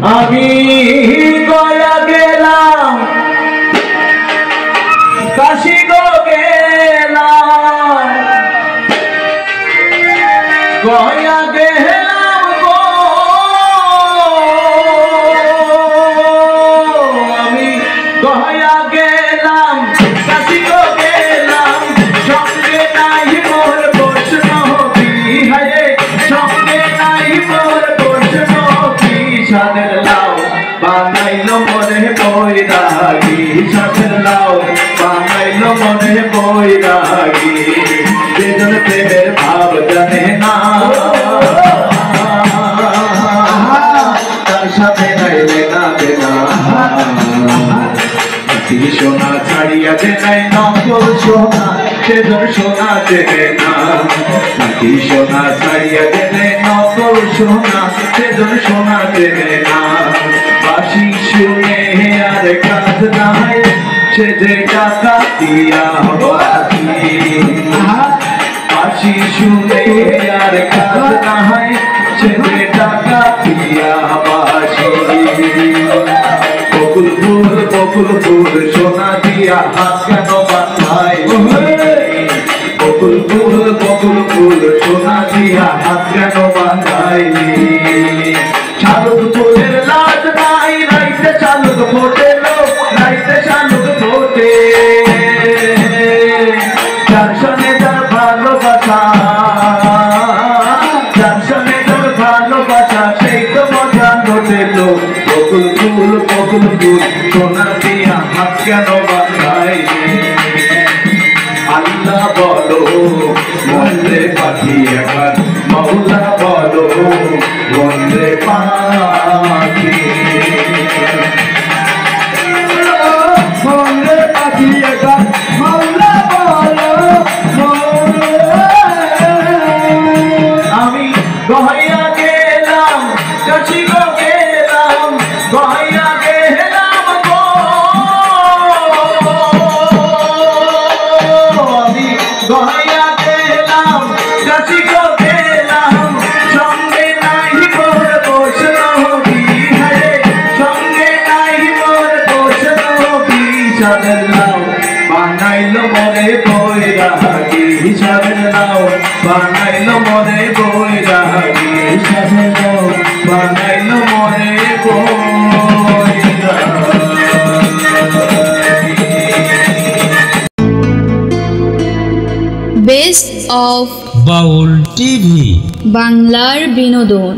আমি গয়া গেলাম কাশি গো গেলাম গয়া গেলাম গো আমি গয়া গেলাম কাশি গো গেলাম সঙ্গে নাই মোর বৈষ্ণবী হায় সঙ্গে নাই মোর বৈষ্ণবী সাদের লাউ বানাইলো মনে বৈরাগী সাদের লাউ বানাইলো মনে বৈরাগী যেজন প্রেমের ভাব জানে না তার সাথে নাইলে না দেনা সোনা ছাড়িয়া যে নাই নকল সোনা সেজন সোনা দেবে না সোনা ছাড়িয়া যে নাই নকল সোনা সেজন সোনা দেবে না বাসি শুনে আর কাজ নাই সে যে টাকা দিয়া বাসি শুনে আর কাজ নাই সে যে টাকা দিয়া বাসি বকুল ফুল সোনা দিয়া হাত কেন বাঁধাই বকুল ফুল সোনা দিয়া হাত কেন বাঁধাইলি শালুক ফুলের লাজ নাই রাইতে শালুক ফোটে রাইতে শালুক ফোটে যার সঙ্গে তার ভালোবাসা যার সঙ্গে তার ভালোবাসা সেই তো মজা ঘটেলো বকুল ফুল সোনা দিয়া হাত কেন বাঁধাইলি আল্লাহ বলো বন্দে পাখি একবার মৌলা বলো বন্দে পাখি বন্দে পাখি একবার মৌলা বলো আমি গয়া গেলাম কাশি গো গেলাম গয়া গেলাম গো আমি গয়া গেলাম কাশি গো গেলাম সঙ্গে নাই মোর বৈষ্ণবী হায় সঙ্গে নাই মোর বৈষ্ণবী সাদের লাউ বানাইলো মনে বৈরাগী সাদের লাউ বানাইলো মনে বৈরাগী সাদের লাউ বানাইলো মনে বেস্ট অফ বাউল টিভি বাংলার বিনোদন।